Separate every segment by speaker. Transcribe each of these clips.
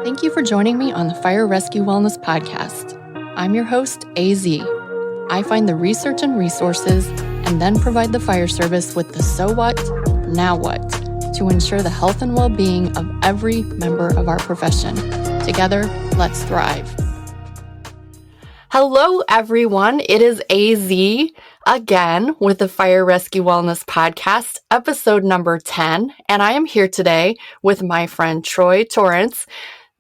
Speaker 1: Thank you for joining me on the Fire Rescue Wellness Podcast. I'm your host, AZ. I find the research and resources and then provide the fire service with the so what, now what, to ensure the health and well-being of every member of our profession. Together, let's thrive. Hello, everyone. It is AZ again with the Fire Rescue Wellness Podcast, episode number 10. And I am here today with my friend Troy Torrence,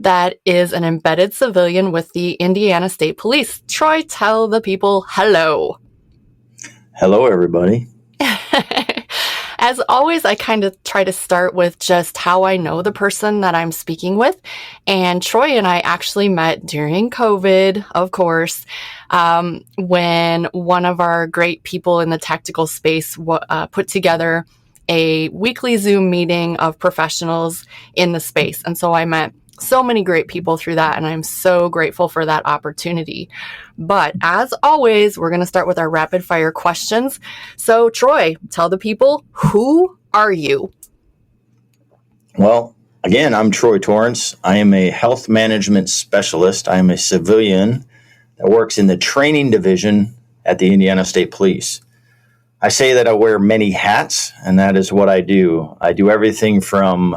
Speaker 1: that is an embedded civilian with the Indiana State Police. Troy, tell the people hello.
Speaker 2: Hello, everybody.
Speaker 1: As always, I kind of try to start with just how I know the person that I'm speaking with. And Troy and I actually met during COVID, of course, when one of our great people in the tactical space put together a weekly Zoom meeting of professionals in the space. And so I met so many great people through that, and I'm so grateful for that opportunity. But as always, we're going to start with our rapid fire questions. So Troy, tell the people, who are you?
Speaker 2: Well, again, I'm Troy Torrence. I am a health management specialist. I am a civilian that works in the training division at the Indiana State Police. I say that I wear many hats, and that is what I do. I do everything from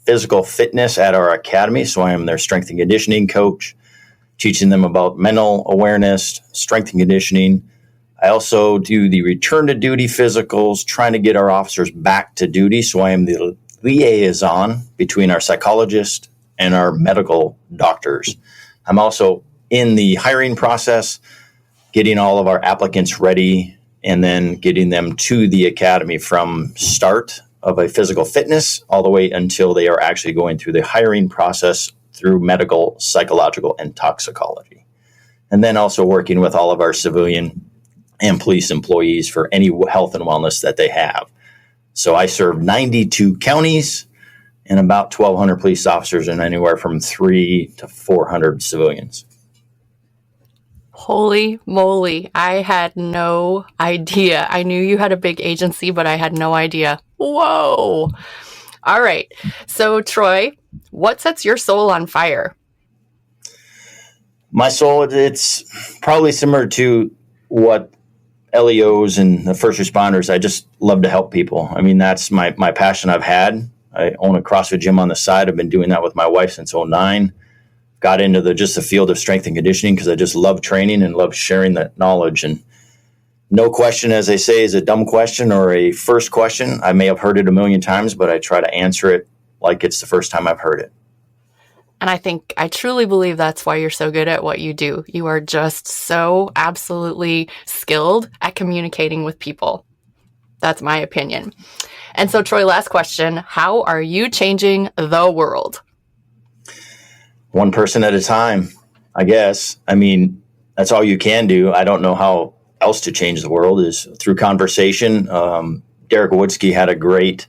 Speaker 2: physical fitness at our academy, so I am their strength and conditioning coach, teaching them about mental awareness, strength and conditioning. I also do the return to duty physicals, trying to get our officers back to duty, so I am the liaison between our psychologist and our medical doctors. I'm also in the hiring process, getting all of our applicants ready, and then getting them to the academy from start of a physical fitness all the way until they are actually going through the hiring process through medical, psychological, and toxicology. And then also working with all of our civilian and police employees for any health and wellness that they have. So I serve 92 counties and about 1,200 police officers and anywhere from 300 to 400 civilians.
Speaker 1: Holy moly, I had no idea. I knew you had a big agency, but I had no idea. Whoa. All right. So, Troy, what sets your soul on fire?
Speaker 2: My soul, it's probably similar to what LEOs and the first responders. I just love to help people. I mean, that's my passion I've had. I own a CrossFit gym on the side. I've been doing that with my wife since 2009. Got into the field of strength and conditioning because I just love training and love sharing that knowledge. And no question, as they say, is a dumb question or a first question. I may have heard it a million times, but I try to answer it like it's the first time I've heard it.
Speaker 1: And I truly believe that's why you're so good at what you do. You are just so absolutely skilled at communicating with people. That's my opinion. And so, Troy, last question. How are you changing the world?
Speaker 2: One person at a time, I guess. I mean, that's all you can do. I don't know how else to change the world is through conversation. Derek Woodsky had a great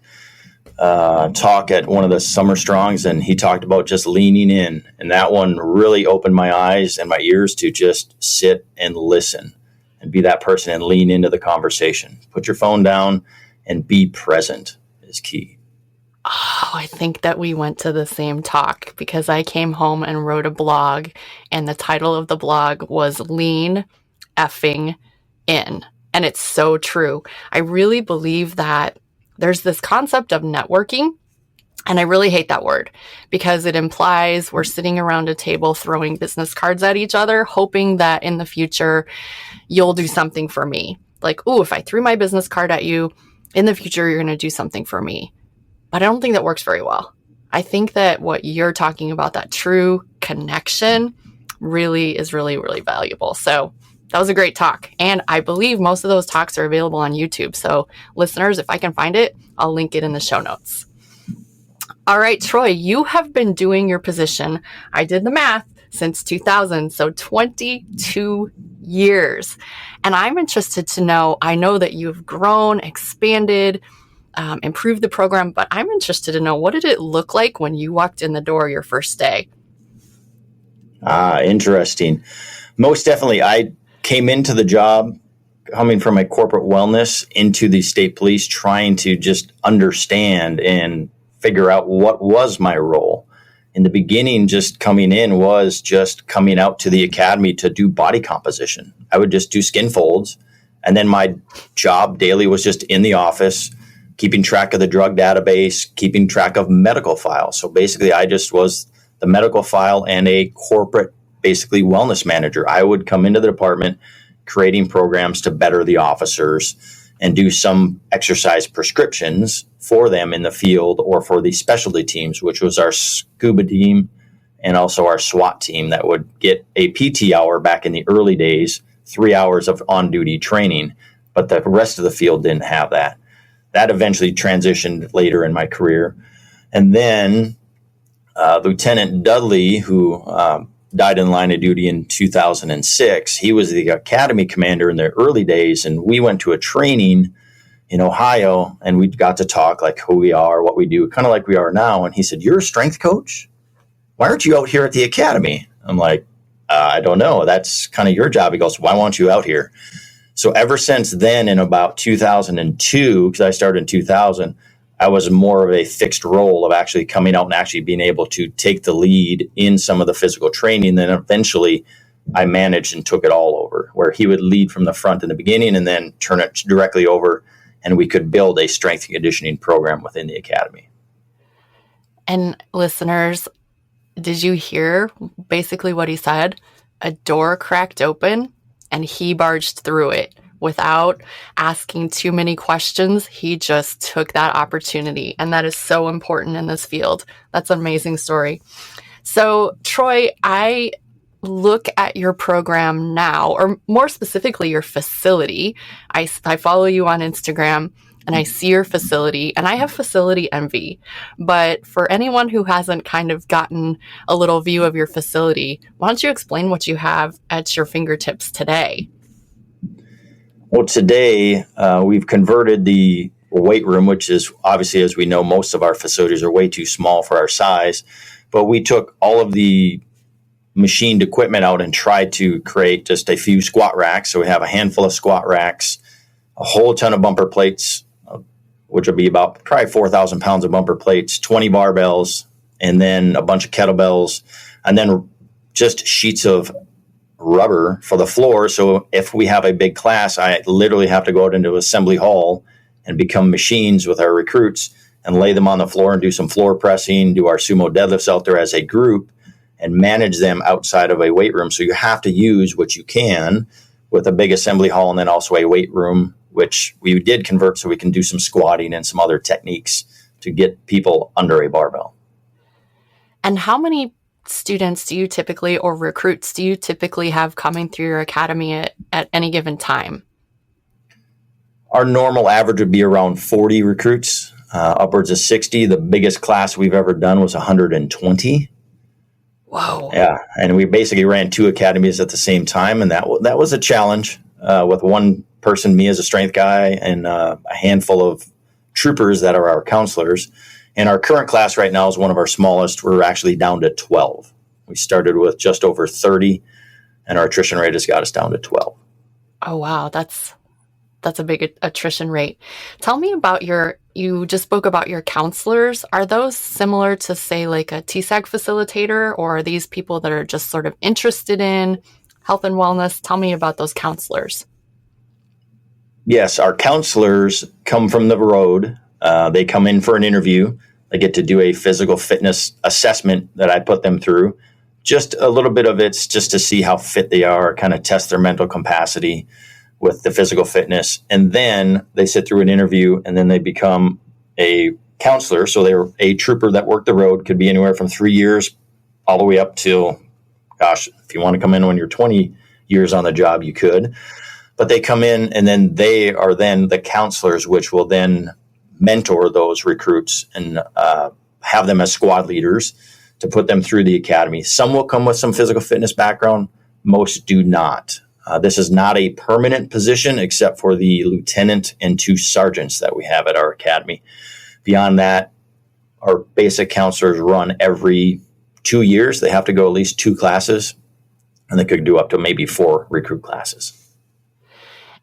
Speaker 2: talk at one of the Summer Strongs, and he talked about just leaning in. And that one really opened my eyes and my ears to just sit and listen and be that person and lean into the conversation. Put your phone down and be present is key.
Speaker 1: Oh, I think that we went to the same talk because I came home and wrote a blog, and the title of the blog was Lean Effing In. And it's so true. I really believe that there's this concept of networking, and I really hate that word because it implies we're sitting around a table throwing business cards at each other, hoping that in the future you'll do something for me. Like, ooh, if I threw my business card at you, in the future you're going to do something for me. But I don't think that works very well. I think that what you're talking about, that true connection, really is really, really valuable. So that was a great talk. And I believe most of those talks are available on YouTube. So listeners, if I can find it, I'll link it in the show notes. All right, Troy, you have been doing your position. I did the math since 2000, so 22 years. And I'm interested to know, I know that you've grown, expanded, improved the program, but I'm interested to know, what did it look like when you walked in the door your first day?
Speaker 2: Interesting. Most definitely. I came into the job coming from a corporate wellness into the state police, trying to just understand and figure out what was my role. In the beginning, just coming in was just coming out to the academy to do body composition. I would just do skin folds. And then my job daily was just in the office, keeping track of the drug database, keeping track of medical files. So basically, I just was the medical file and a corporate, basically, wellness manager. I would come into the department creating programs to better the officers and do some exercise prescriptions for them in the field or for the specialty teams, which was our scuba team and also our SWAT team that would get a PT hour back in the early days, 3 hours of on-duty training, but the rest of the field didn't have that. That eventually transitioned later in my career. And then Lieutenant Dudley, who died in line of duty in 2006, he was the academy commander in the early days, and we went to a training in Ohio, and we got to talk like who we are, what we do, kind of like we are now. And he said, "You're a strength coach? Why aren't you out here at the academy?" I'm like, "I don't know. That's kind of your job." He goes, "Why aren't you out here?" So ever since then, in about 2002, because I started in 2000, I was more of a fixed role of actually coming out and actually being able to take the lead in some of the physical training. Then eventually I managed and took it all over, where he would lead from the front in the beginning and then turn it directly over, and we could build a strength and conditioning program within the academy.
Speaker 1: And listeners, did you hear basically what he said? A door cracked open and he barged through it. Without asking too many questions, he just took that opportunity. And that is so important in this field. That's an amazing story. So, Troy, I look at your program now, or more specifically, your facility. I follow you on Instagram and I see your facility, and I have facility envy. But for anyone who hasn't kind of gotten a little view of your facility, why don't you explain what you have at your fingertips today?
Speaker 2: Well, today we've converted the weight room, which is obviously, as we know, most of our facilities are way too small for our size. But we took all of the machined equipment out and tried to create just a few squat racks. So we have a handful of squat racks, a whole ton of bumper plates, which will be about probably 4,000 pounds of bumper plates, 20 barbells, and then a bunch of kettlebells, and then just sheets of rubber for the floor. So if we have a big class, I literally have to go out into assembly hall and become machines with our recruits and lay them on the floor and do some floor pressing, do our sumo deadlifts out there as a group and manage them outside of a weight room. So you have to use what you can with a big assembly hall and then also a weight room, which we did convert so we can do some squatting and some other techniques to get people under a barbell.
Speaker 1: And how many students do you typically, or recruits do you typically have coming through your academy at any given time?
Speaker 2: Our normal average would be around 40 recruits, upwards of 60. The biggest class we've ever done was 120.
Speaker 1: Whoa.
Speaker 2: Yeah, and we basically ran 2 academies at the same time, and that was a challenge with one person, me as a strength guy, and a handful of troopers that are our counselors. And our current class right now is one of our smallest. We're actually down to 12. We started with just over 30, and our attrition rate has got us down to 12.
Speaker 1: Oh, wow. That's a big attrition rate. Tell me about you just spoke about your counselors. Are those similar to, say, like a TSAG facilitator, or are these people that are just sort of interested in health and wellness? Tell me about those counselors.
Speaker 2: Yes, our counselors come from the road. They come in for an interview. They get to do a physical fitness assessment that I put them through. Just a little bit of it's just to see how fit they are, kind of test their mental capacity with the physical fitness. And then they sit through an interview, and then they become a counselor. So they're a trooper that worked the road, could be anywhere from 3 years all the way up till, gosh, if you want to come in when you're 20 years on the job, you could. But they come in, and then they are then the counselors, which will then mentor those recruits and have them as squad leaders to put them through the academy. Some will come with some physical fitness background. Most do not. This is not a permanent position except for the lieutenant and 2 sergeants that we have at our academy. Beyond that, our basic counselors run every 2 years. They have to go at least 2 classes, and they could do up to maybe 4 recruit classes.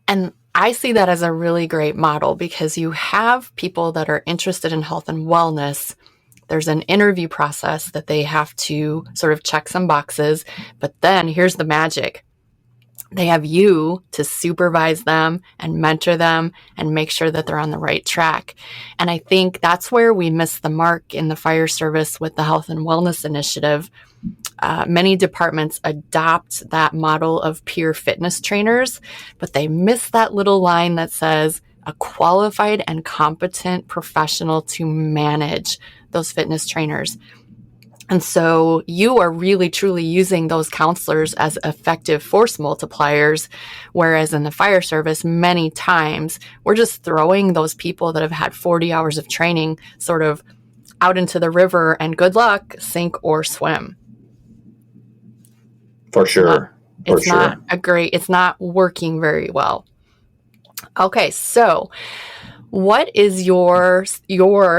Speaker 1: And I see that as a really great model, because you have people that are interested in health and wellness, There's an interview process that they have to sort of check some boxes. But then here's the magic. They have you to supervise them and mentor them and make sure that they're on the right track. And I think that's where we miss the mark in the fire service with the health and wellness initiative. Many departments adopt that model of peer fitness trainers, but they miss that little line that says a qualified and competent professional to manage those fitness trainers. And so you are really truly using those counselors as effective force multipliers, whereas in the fire service, many times we're just throwing those people that have had 40 hours of training sort of out into the river and good luck, sink or swim.
Speaker 2: For sure.
Speaker 1: It's not working very well. Okay, so what is your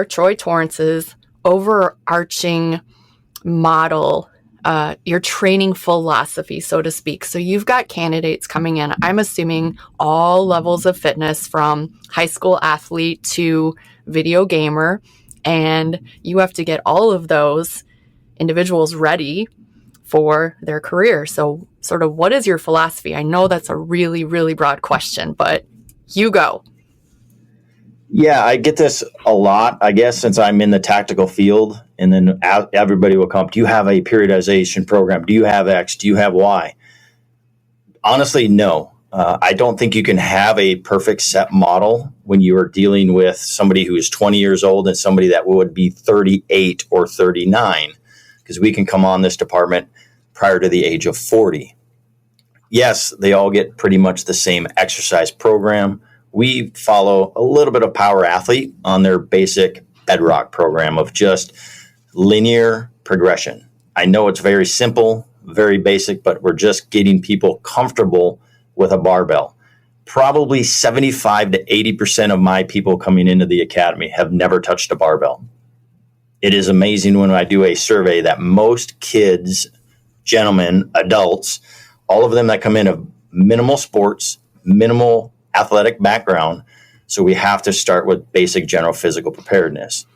Speaker 1: Troy Torrance's overarching model, your training philosophy, so to speak? So you've got candidates coming in, I'm assuming all levels of fitness from high school athlete to video gamer, and you have to get all of those individuals ready for their career. So sort of what is your philosophy? I know that's a really, really broad question, but you go.
Speaker 2: Yeah, I get this a lot, I guess, since I'm in the tactical field. And then everybody will come, do you have a periodization program? Do you have X? Do you have Y? Honestly, no. I don't think you can have a perfect set model when you are dealing with somebody who is 20 years old and somebody that would be 38 or 39, because we can come on this department prior to the age of 40. Yes, they all get pretty much the same exercise program. We follow a little bit of power athlete on their basic bedrock program of just linear progression. I know it's very simple, very basic, but we're just getting people comfortable with a barbell. Probably 75 to 80% of my people coming into the academy have never touched a barbell. It is amazing when I do a survey that most kids, gentlemen, adults, all of them that come in have minimal sports, minimal athletic background. So we have to start with basic general physical preparedness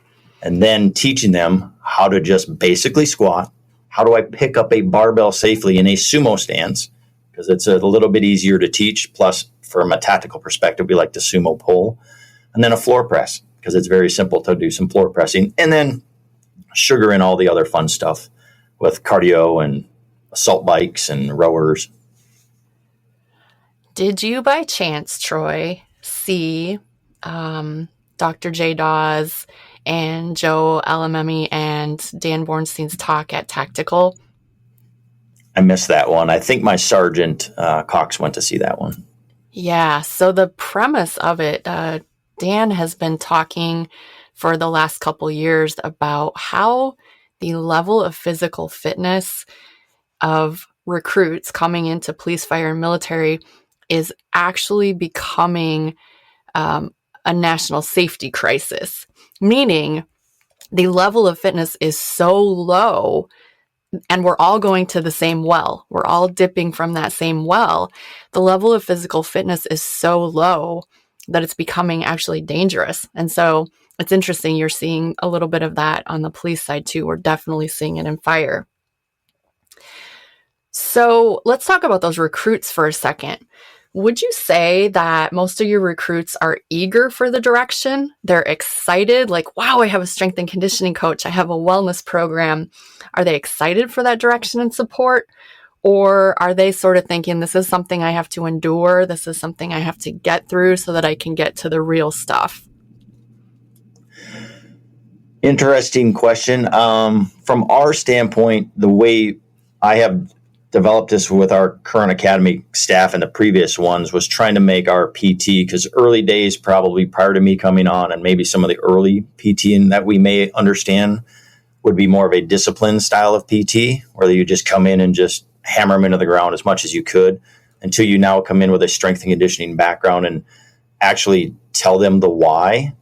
Speaker 2: and then teaching them how to just basically squat. How do I pick up a barbell safely in a sumo stance? Because it's a little bit easier to teach. Plus, from a tactical perspective, we like to sumo pull. And then a floor press, because it's very simple to do some floor pressing. And then sugar in all the other fun stuff with cardio and assault bikes and rowers.
Speaker 1: Did you by chance, Troy, see Dr. J. Dawes and Joe Alamemi and Dan Bornstein's talk at Tactical?
Speaker 2: I missed that one. I think my sergeant Cox went to see that one.
Speaker 1: Yeah, so the premise of it, Dan has been talking for the last couple years about how the level of physical fitness of recruits coming into police, fire, and military is actually becoming a national safety crisis, meaning the level of fitness is so low and we're all going to the same well. We're all dipping from that same well. The level of physical fitness is so low that it's becoming actually dangerous. And so it's interesting. You're seeing a little bit of that on the police side too. We're definitely seeing it in fire. So let's talk about those recruits for a second. Would you say that most of your recruits are eager for the direction? They're excited, like, wow, I have a strength and conditioning coach. I have a wellness program. Are they excited for that direction and support? Or are they sort of thinking, this is something I have to endure. This is something I have to get through so that I can get to the real stuff?
Speaker 2: Interesting question. From our standpoint, the way I have developed this with our current academy staff and the previous ones was trying to make our PT, because early days, probably prior to me coming on, and maybe some of the early PT that we may understand would be more of a discipline style of PT, where you just come in and just hammer them into the ground as much as you could, until you now come in with a strength and conditioning background and actually tell them the why.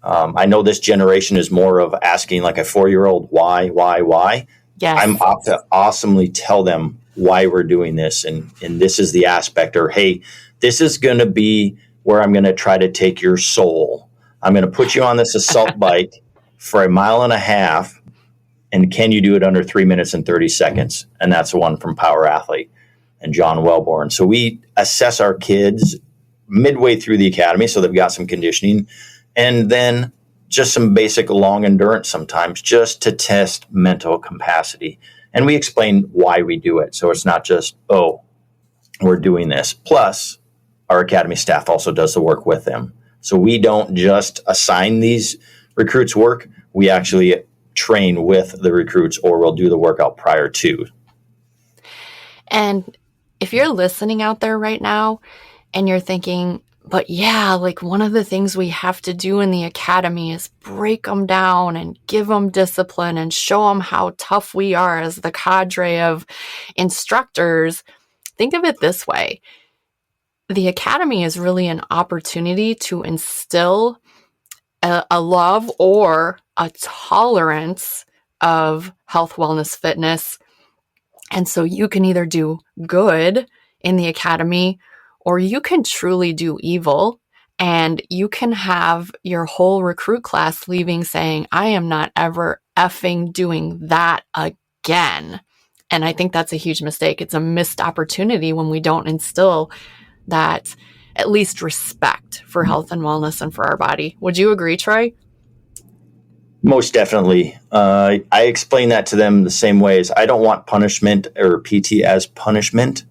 Speaker 2: I know this generation is more of asking like a 4-year-old, why?
Speaker 1: Yes.
Speaker 2: I'm opt to awesomely tell them why we're doing this. And this is the aspect, or, hey, this is going to be where I'm going to try to take your soul. I'm going to put you on this assault bike for 1.5 miles And can you do it under 3 minutes and 30 seconds? And that's the one from Power Athlete and John Wellborn. So we assess our kids midway through the academy, so they've got some conditioning, and then just some basic long endurance sometimes, just to test mental capacity. And we explain why we do it. So it's not just, oh, we're doing this. Plus, our academy staff also does the work with them. So we don't just assign these recruits work. We actually train with the recruits, or we'll do the workout prior to.
Speaker 1: And if you're listening out there right now and you're thinking, but yeah, like one of the things we have to do in the academy is break them down and give them discipline and show them how tough we are as the cadre of instructors. Think of it this way. The academy is really an opportunity to instill a love or a tolerance of health, wellness, fitness. And so you can either do good in the academy, or you can truly do evil, and you can have your whole recruit class leaving saying, I am not ever effing doing that again. And I think that's a huge mistake. It's a missed opportunity when we don't instill that at least respect for health and wellness and for our body. Would you agree, Troy?
Speaker 2: Most definitely. I explain that to them the same way as I don't want punishment or PT as punishment.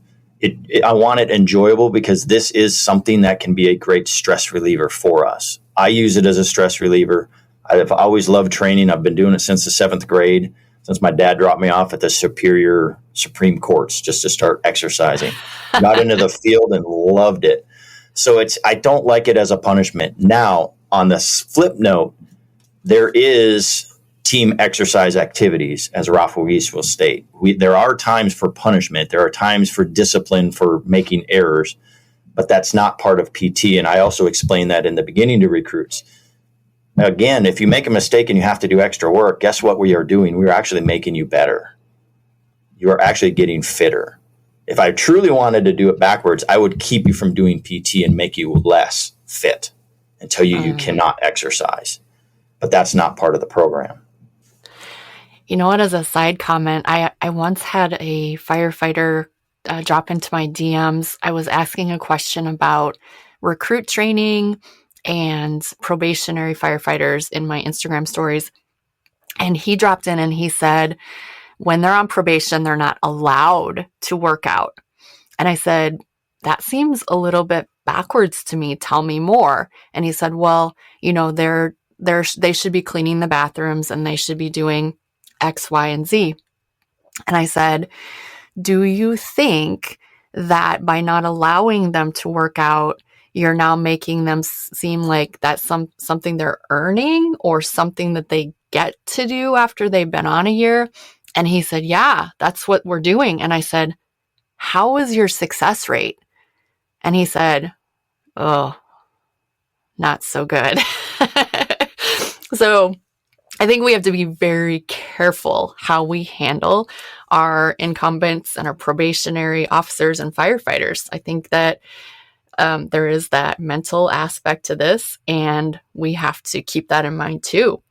Speaker 2: I want it enjoyable, because this is something that can be a great stress reliever for us. I use it as a stress reliever. I've always loved training. I've been doing it since the 7th grade, since my dad dropped me off at the Superior Supreme Courts just to start exercising. Got into the field and loved it. So I don't like it as a punishment. Now, on the flip note, there is team exercise activities, as Rafa East will state. There are times for punishment. There are times for discipline for making errors, but that's not part of PT. And I also explain that in the beginning to recruits. Again, if you make a mistake and you have to do extra work, guess what we are doing? We are actually making you better. You are actually getting fitter. If I truly wanted to do it backwards, I would keep you from doing PT and make you less fit and tell you cannot exercise. But that's not part of the program.
Speaker 1: You know what, as a side comment, I once had a firefighter drop into my DMs. I was asking a question about recruit training and probationary firefighters in my Instagram stories. And he dropped in and he said, when they're on probation, they're not allowed to work out. And I said, that seems a little bit backwards to me. Tell me more. And he said, well, you know, they should be cleaning the bathrooms and they should be doing X, Y, and Z. And I said, do you think that by not allowing them to work out, you're now making them seem like that's something they're earning or something that they get to do after they've been on a year? And he said, yeah, that's what we're doing. And I said, how is your success rate? And he said, oh, not so good. So I think we have to be very careful how we handle our incumbents and our probationary officers and firefighters. I think that there is that mental aspect to this, and we have to keep that in mind too.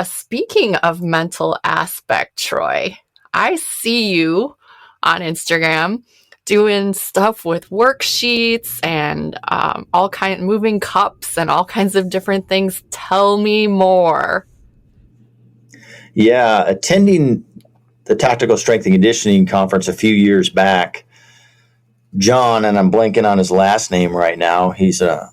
Speaker 1: Speaking of mental aspect, Troy, I see you on Instagram doing stuff with worksheets and moving cups and all kinds of different things. Tell me more.
Speaker 2: Yeah, attending the Tactical Strength and Conditioning Conference a few years back, John, and I'm blanking on his last name right now, he's a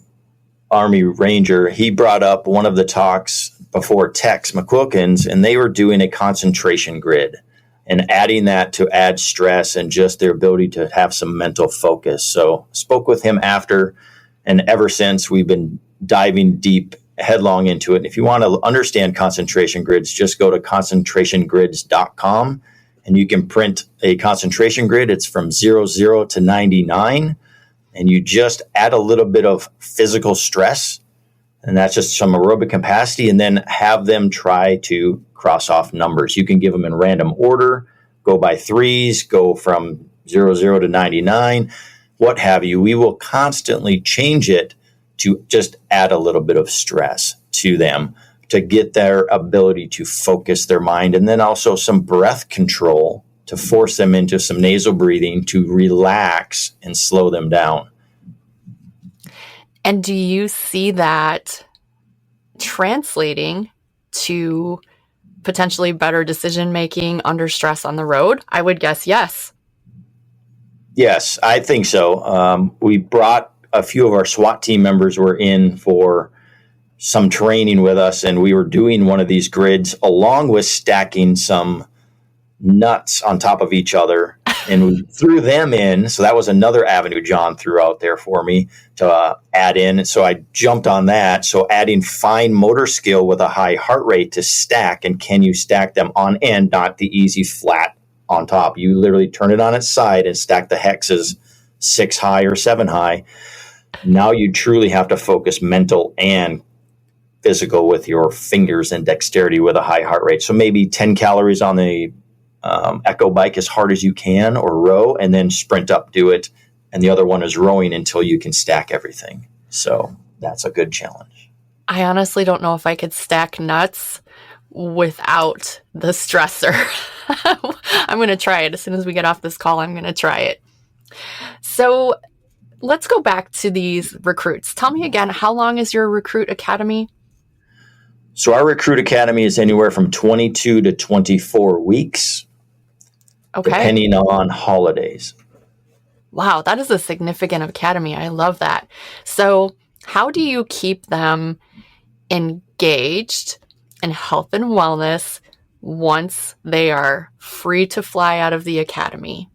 Speaker 2: Army Ranger, he brought up one of the talks before Tex McQuilkins, and they were doing a concentration grid and adding that to add stress and just their ability to have some mental focus. So spoke with him after, and ever since we've been diving deep headlong into it. And if you want to understand concentration grids, just go to concentrationgrids.com and you can print a concentration grid. It's from 00 to 99. And you just add a little bit of physical stress, and that's just some aerobic capacity, and then have them try to cross off numbers. You can give them in random order, go by threes, go from 00 to 99, what have you. We will constantly change it to just add a little bit of stress to them. to get their ability to focus their mind, and then also some breath control to force them into some nasal breathing to relax and slow them down.
Speaker 1: And do you see that translating to potentially better decision making under stress on the road? I would guess yes.
Speaker 2: Yes, I think so. We brought a few of our SWAT team members were in for some training with us, and we were doing one of these grids along with stacking some nuts on top of each other, and we threw them in. So that was another avenue John threw out there for me to add in. And so I jumped on that. So adding fine motor skill with a high heart rate to stack, and can you stack them on end, not the easy flat on top. You literally turn it on its side and stack the hexes 6 high or 7 high. Now you truly have to focus mental and physical with your fingers and dexterity with a high heart rate. So maybe 10 calories on the echo bike as hard as you can, or row, and then sprint up, do it. And the other one is rowing until you can stack everything. So that's a good challenge.
Speaker 1: I honestly don't know if I could stack nuts without the stressor. I'm going to try it. As soon as we get off this call, I'm going to try it. So let's go back to these recruits. Tell me again, how long is your recruit academy?
Speaker 2: So our recruit academy is anywhere from 22 to 24 weeks, depending on holidays.
Speaker 1: Wow, that is a significant academy. I love that. So how do you keep them engaged in health and wellness once they are free to fly out of the academy?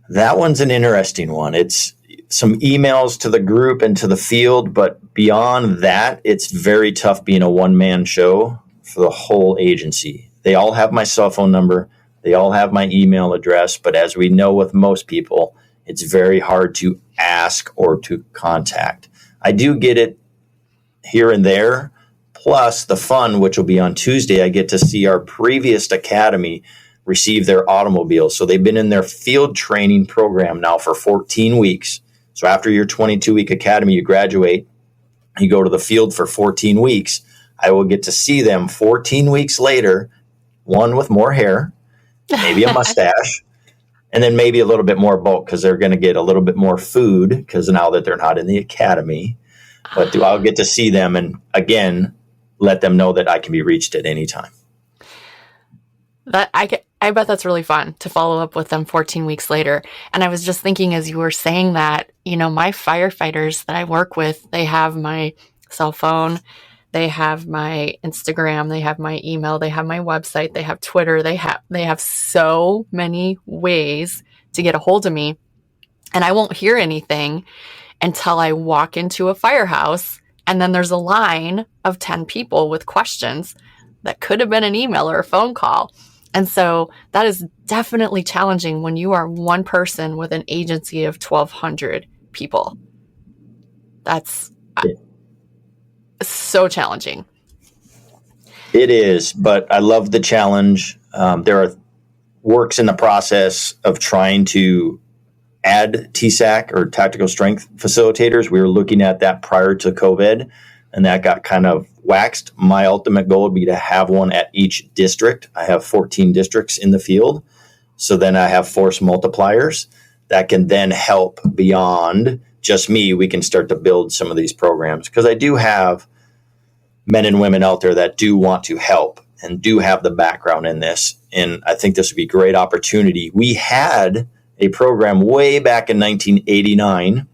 Speaker 2: That one's an interesting one. It's some emails to the group and to the field, but beyond that, it's very tough being a one-man show for the whole agency. They all have my cell phone number. They all have my email address, but as we know with most people, it's very hard to ask or to contact. I do get it here and there, plus the fun, which will be on Tuesday. I get to see our previous academy receive their automobiles. So they've been in their field training program now for 14 weeks. So after your 22-week academy, you graduate, you go to the field for 14 weeks. I will get to see them 14 weeks later, one with more hair, maybe a mustache, and then maybe a little bit more bulk because they're going to get a little bit more food because now that they're not in the academy. But I'll get to see them and, again, let them know that I can be reached at any time.
Speaker 1: I bet that's really fun to follow up with them 14 weeks later. And I was just thinking as you were saying that, my firefighters that I work with, they have my cell phone, they have my Instagram, they have my email, they have my website, they have Twitter, they have so many ways to get a hold of me. And I won't hear anything until I walk into a firehouse, and then there's a line of 10 people with questions that could have been an email or a phone call. And so that is definitely challenging when you are one person with an agency of 1,200 people. That's so challenging.
Speaker 2: It is, but I love the challenge. There are works in the process of trying to add TSAC or tactical strength facilitators. We were looking at that prior to COVID, and that got kind of waxed. My ultimate goal would be to have one at each district. I have 14 districts in the field. So then I have force multipliers that can then help beyond just me. We can start to build some of these programs because I do have men and women out there that do want to help and do have the background in this. And I think this would be a great opportunity. We had a program way back in 1989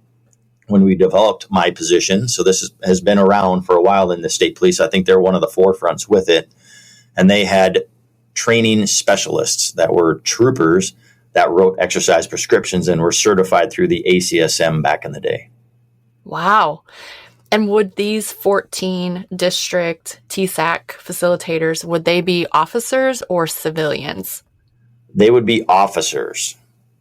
Speaker 2: when we developed my position. So this has been around for a while in the state police. I think they're one of the forefronts with it. And they had training specialists that were troopers that wrote exercise prescriptions and were certified through the ACSM back in the day.
Speaker 1: Wow. And would these 14 district TSAC facilitators, would they be officers or civilians?
Speaker 2: They would be officers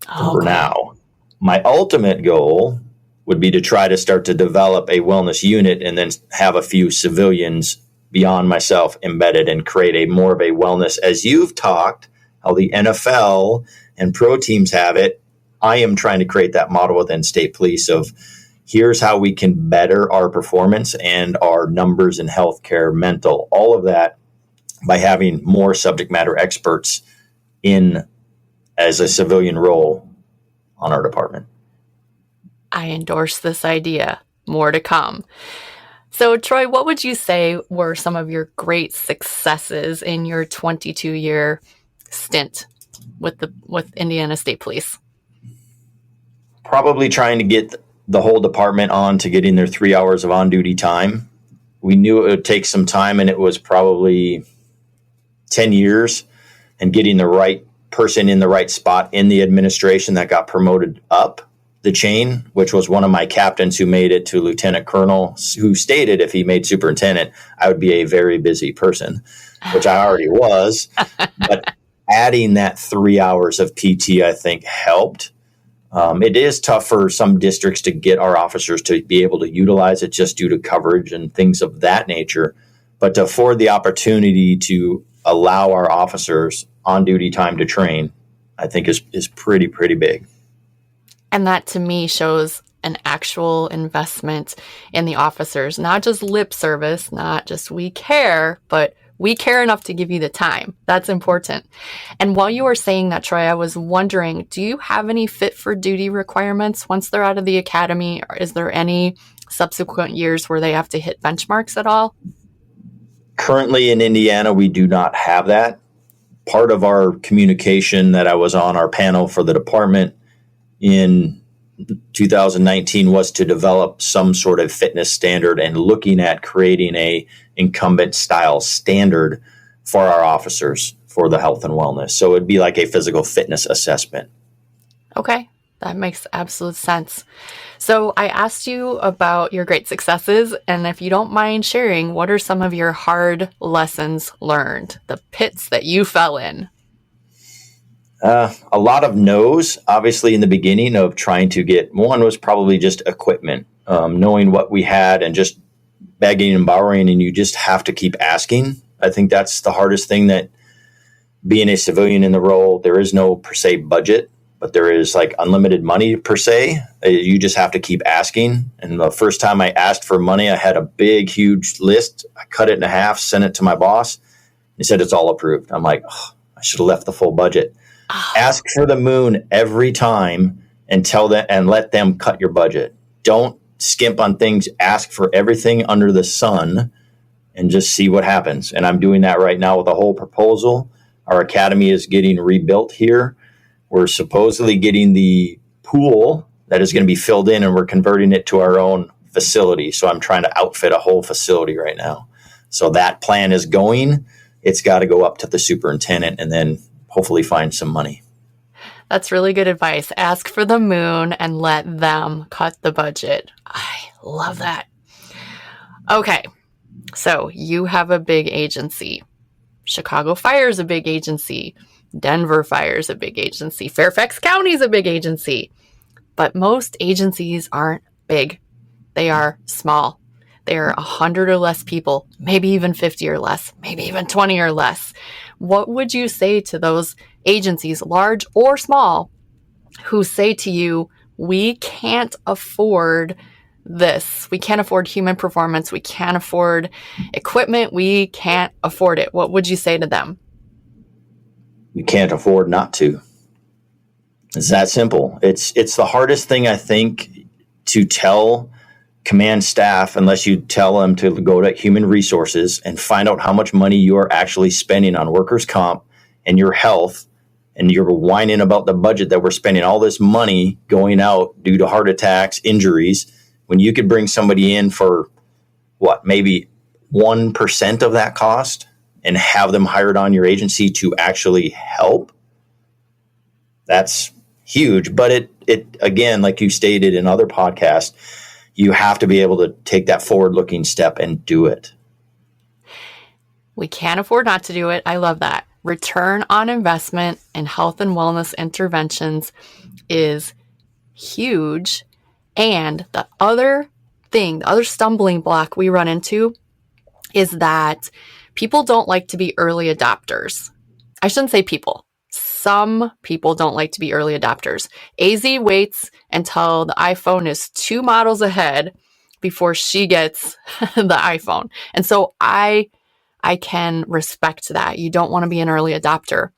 Speaker 2: for now. My ultimate goal would be to try to start to develop a wellness unit and then have a few civilians beyond myself embedded and create a more of a wellness, as you've talked, how the NFL and pro teams have it. I am trying to create that model within state police of Here's how we can better our performance and our numbers in healthcare, mental, all of that by having more subject matter experts in as a civilian role on our department.
Speaker 1: I endorse this idea. More to come. So, Troy, what would you say were some of your great successes in your 22-year stint with Indiana State Police?
Speaker 2: Probably trying to get the whole department on to getting their 3 hours of on-duty time. We knew it would take some time, and it was probably 10 years, and getting the right person in the right spot in the administration that got promoted up the chain, which was one of my captains who made it to lieutenant colonel, who stated if he made superintendent, I would be a very busy person, which I already was. But adding that 3 hours of PT, I think, helped. It is tough for some districts to get our officers to be able to utilize it just due to coverage and things of that nature. But to afford the opportunity to allow our officers on duty time to train, I think is pretty big.
Speaker 1: And that to me shows an actual investment in the officers, not just lip service, not just we care, but we care enough to give you the time. That's important. And while you were saying that, Troy, I was wondering, do you have any fit for duty requirements once they're out of the academy? Or is there any subsequent years where they have to hit benchmarks at all?
Speaker 2: Currently in Indiana, we do not have that. Part of our communication that I was on our panel for the department in 2019 was to develop some sort of fitness standard and looking at creating a incumbent style standard for our officers for the health and wellness. So it'd be like a physical fitness assessment.
Speaker 1: Okay, that makes absolute sense. So I asked you about your great successes, and if you don't mind sharing, what are some of your hard lessons learned, the pits that you fell in?
Speaker 2: A lot of no's, obviously, in the beginning of trying to get, one was probably just equipment, knowing what we had and just begging and borrowing, and you just have to keep asking. I think that's the hardest thing, that being a civilian in the role, there is no per se budget, but there is like unlimited money per se. You just have to keep asking. And the first time I asked for money, I had a big, huge list. I cut it in half, sent it to my boss. He said, it's all approved. I'm like, oh, I should have left the full budget. Ask for the moon every time and tell them and let them cut your budget. Don't skimp on things. Ask for everything under the sun and just see what happens. And I'm doing that right now with a whole proposal. Our academy is getting rebuilt here. We're supposedly getting the pool that is going to be filled in, and we're converting it to our own facility. So I'm trying to outfit a whole facility right now. So that plan is going. It's got to go up to the superintendent and then hopefully find some money.
Speaker 1: That's really good advice. Ask for the moon and let them cut the budget. I love that. Okay, so you have a big agency. Chicago Fire is a big agency. Denver Fire is a big agency. Fairfax County is a big agency. But most agencies aren't big. They are small. They are 100 or less people, maybe even 50 or less, maybe even 20 or less. What would you say to those agencies, large or small, who say to you, we can't afford this. We can't afford human performance. We can't afford equipment. We can't afford it. What would you say to them?
Speaker 2: We can't afford not to. It's that simple. It's the hardest thing, I think, to tell command staff, unless you tell them to go to human resources and find out how much money you are actually spending on workers' comp and your health, and you're whining about the budget that we're spending all this money going out due to heart attacks, injuries, when you could bring somebody in for maybe 1% of that cost and have them hired on your agency to actually help. That's huge. But it again, like you stated in other podcasts, you have to be able to take that forward-looking step and do it.
Speaker 1: We can't afford not to do it. I love that. Return on investment in health and wellness interventions is huge. And the other stumbling block we run into is that people don't like to be early adopters. I shouldn't say people. some people don't like to be early adopters. AZ waits until the iPhone is 2 models ahead before she gets the iPhone. And so I can respect that. You don't want to be an early adopter.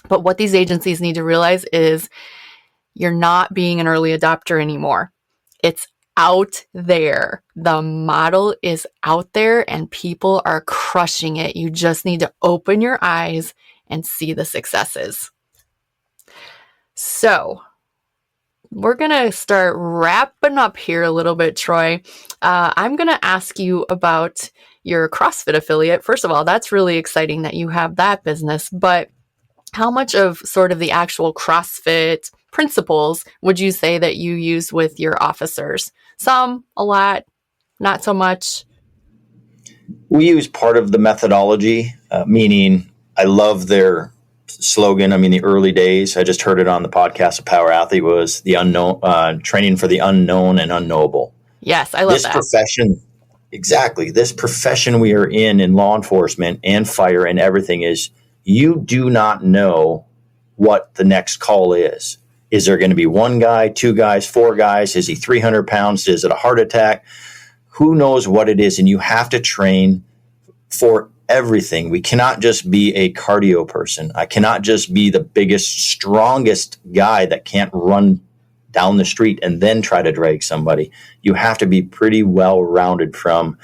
Speaker 1: But what these agencies need to realize is you're not being an early adopter anymore. It's out there. The model is out there and people are crushing it. You just need to open your eyes and see the successes. So we're going to start wrapping up here a little bit, Troy. I'm going to ask you about your CrossFit affiliate. First of all, that's really exciting that you have that business, but how much of sort of the actual CrossFit principles would you say that you use with your officers? Some, a lot, not so much?
Speaker 2: We use part of the methodology, meaning I love their slogan. I mean, the early days, I just heard it on the podcast of Power Athlete, was the unknown, training for the unknown and unknowable.
Speaker 1: Yes, I love that.
Speaker 2: Profession, exactly. This profession we are in law enforcement and fire and everything, is you do not know what the next call is. Is there going to be 1 guy, 2 guys, 4 guys? Is he 300 pounds? Is it a heart attack? Who knows what it is? And you have to train for everything. We cannot just be a cardio person. I cannot just be the biggest, strongest guy that can't run down the street and then try to drag somebody. You have to be pretty well-rounded, from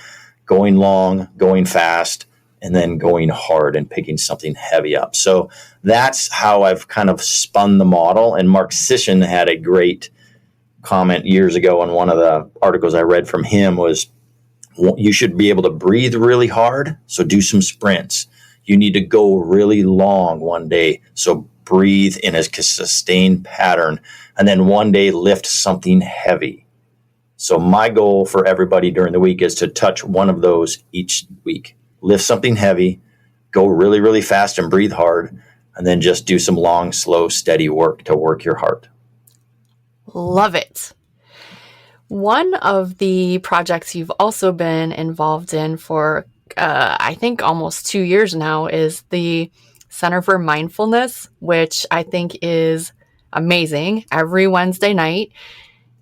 Speaker 2: going long, going fast, and then going hard and picking something heavy up. So that's how I've kind of spun the model. And Mark Sisson had a great comment years ago in one of the articles I read from him was, you should be able to breathe really hard, so do some sprints. You need to go really long one day, so breathe in a sustained pattern, and then one day lift something heavy. So my goal for everybody during the week is to touch one of those each week. Lift something heavy, go really, really fast and breathe hard, and then just do some long, slow, steady work to work your heart.
Speaker 1: Love it. One of the projects you've also been involved in for, I think, almost 2 years now is the Center for Mindfulness, which I think is amazing. Every Wednesday night,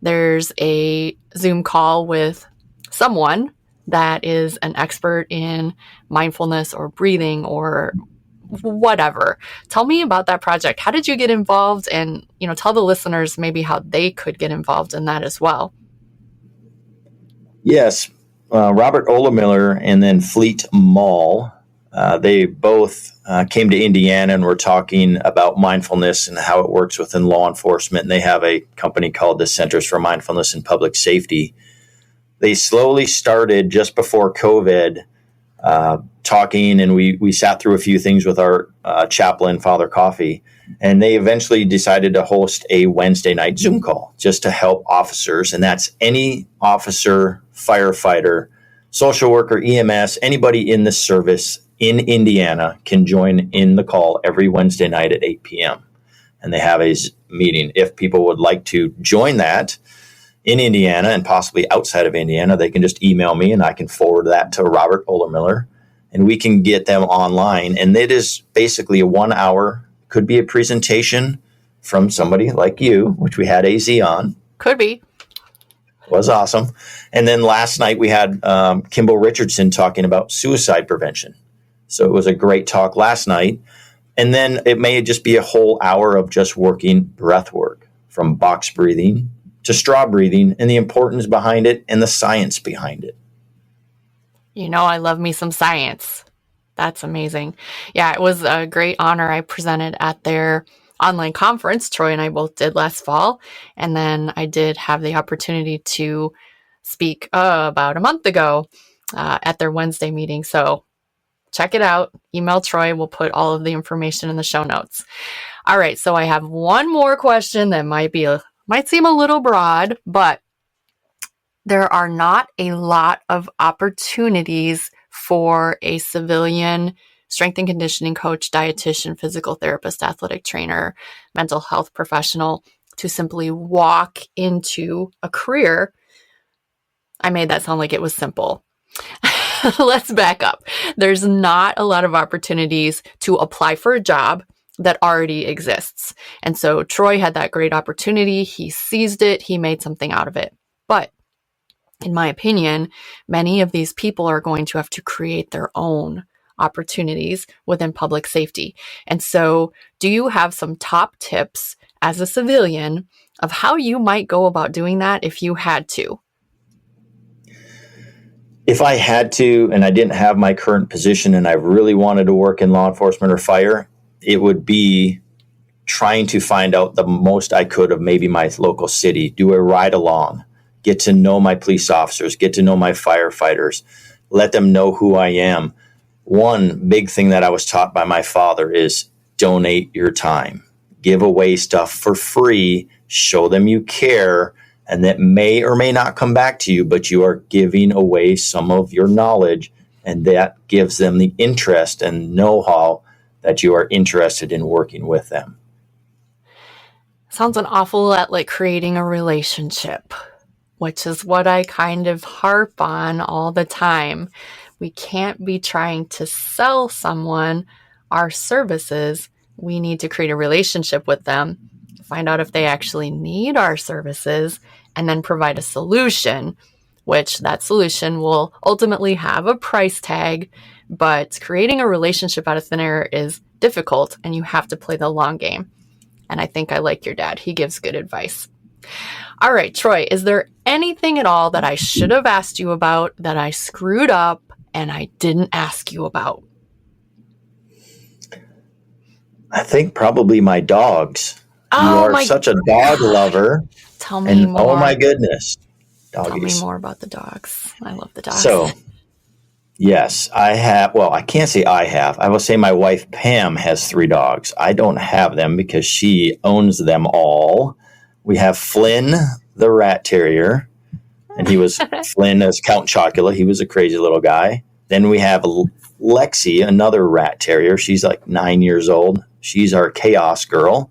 Speaker 1: there's a Zoom call with someone that is an expert in mindfulness or breathing or whatever. Tell me about that project. How did you get involved? And, tell the listeners maybe how they could get involved in that as well.
Speaker 2: Yes. Robert Olemiller and then Fleet Mall, they both came to Indiana and were talking about mindfulness and how it works within law enforcement. And they have a company called the Centers for Mindfulness and Public Safety. They slowly started just before COVID, talking, and we sat through a few things with our chaplain, Father Coffee, and they eventually decided to host a Wednesday night Zoom call just to help officers. And that's any officer, firefighter, social worker, EMS, anybody in the service in Indiana can join in the call every Wednesday night at 8 p.m. And they have a meeting. If people would like to join that in Indiana and possibly outside of Indiana, they can just email me and I can forward that to Robert Olemiller and we can get them online. And it is basically a 1 hour, could be a presentation from somebody like you, which we had AZ on.
Speaker 1: Could be.
Speaker 2: Was awesome. And then last night we had Kimball Richardson talking about suicide prevention. So it was a great talk last night. And then it may just be a whole hour of just working breath work, from box breathing to straw breathing, and the importance behind it and the science behind it.
Speaker 1: I love me some science. That's amazing. Yeah, it was a great honor. I presented at their online conference Troy and I both did last fall. And then I did have the opportunity to speak about a month ago at their Wednesday meeting. So check it out. Email Troy. We'll put all of the information in the show notes. All right. So I have one more question that might seem a little broad, but there are not a lot of opportunities for a civilian strength and conditioning coach, dietitian, physical therapist, athletic trainer, mental health professional to simply walk into a career. I made that sound like it was simple. Let's back up. There's not a lot of opportunities to apply for a job, that already exists. And so Troy had that great opportunity. He seized it. He made something out of it. But in my opinion, many of these people are going to have to create their own opportunities within public safety. And so do you have some top tips as a civilian of how you might go about doing that if you had to?
Speaker 2: If I had to, and I didn't have my current position and I really wanted to work in law enforcement or fire, it would be trying to find out the most I could of maybe my local city, do a ride along, get to know my police officers, get to know my firefighters, let them know who I am. One big thing that I was taught by my father is donate your time, give away stuff for free, show them you care, and that may or may not come back to you, but you are giving away some of your knowledge, and that gives them the interest and know-how that you are interested in working with them.
Speaker 1: Sounds an awful lot like creating a relationship, which is what I kind of harp on all the time. We can't be trying to sell someone our services. We need to create a relationship with them, find out if they actually need our services, and then provide a solution, which that solution will ultimately have a price tag. But creating a relationship out of thin air is difficult, and you have to play the long game. And I think I like your dad. He gives good advice. All right, Troy, is there anything at all that I should have asked you about that I screwed up and I didn't ask you about?
Speaker 2: I think probably my dogs.
Speaker 1: Oh,
Speaker 2: you are such a dog lover.
Speaker 1: Tell me more.
Speaker 2: Oh my goodness. Doggies.
Speaker 1: Tell me more about the dogs. I love the dogs.
Speaker 2: So, yes, I have. Well, I can't say I have. I will say my wife, Pam, has 3 dogs. I don't have them because she owns them all. We have Flynn, the rat terrier, and he was Flynn as Count Chocula. He was a crazy little guy. Then we have Lexi, another rat terrier. She's like 9 years old. She's our chaos girl.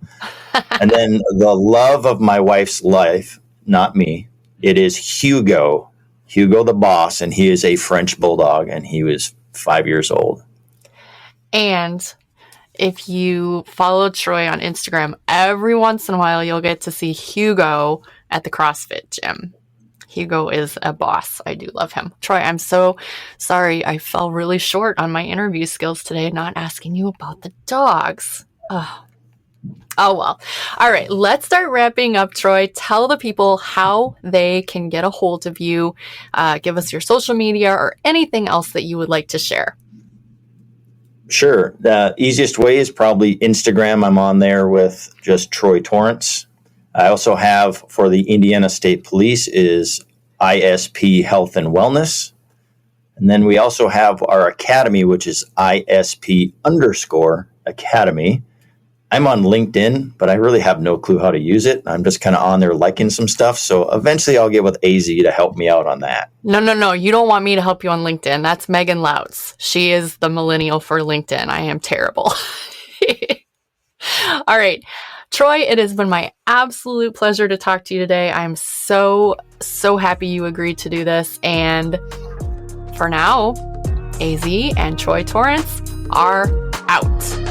Speaker 2: And then the love of my wife's life, not me, it is Hugo the boss, and he is a French bulldog, and he was 5 years old.
Speaker 1: And if you follow Troy on Instagram, every once in a while you'll get to see Hugo at the CrossFit gym. Hugo is a boss. I do love him. Troy, I'm so sorry I fell really short on my interview skills today, not asking you about the dogs. Oh, well. All right, let's start wrapping up, Troy. Tell the people how they can get a hold of you. Give us your social media or anything else that you would like to share.
Speaker 2: Sure. The easiest way is probably Instagram. I'm on there with just Troy Torrence. I also have for the Indiana State Police is ISP Health and Wellness. And then we also have our academy, which is ISP_academy. I'm on LinkedIn, but I really have no clue how to use it. I'm just kind of on there liking some stuff. So eventually I'll get with AZ to help me out on that.
Speaker 1: No. You don't want me to help you on LinkedIn. That's Megan Lautz. She is the millennial for LinkedIn. I am terrible. All right. Troy, it has been my absolute pleasure to talk to you today. I'm so happy you agreed to do this. And for now, AZ and Troy Torrence are out.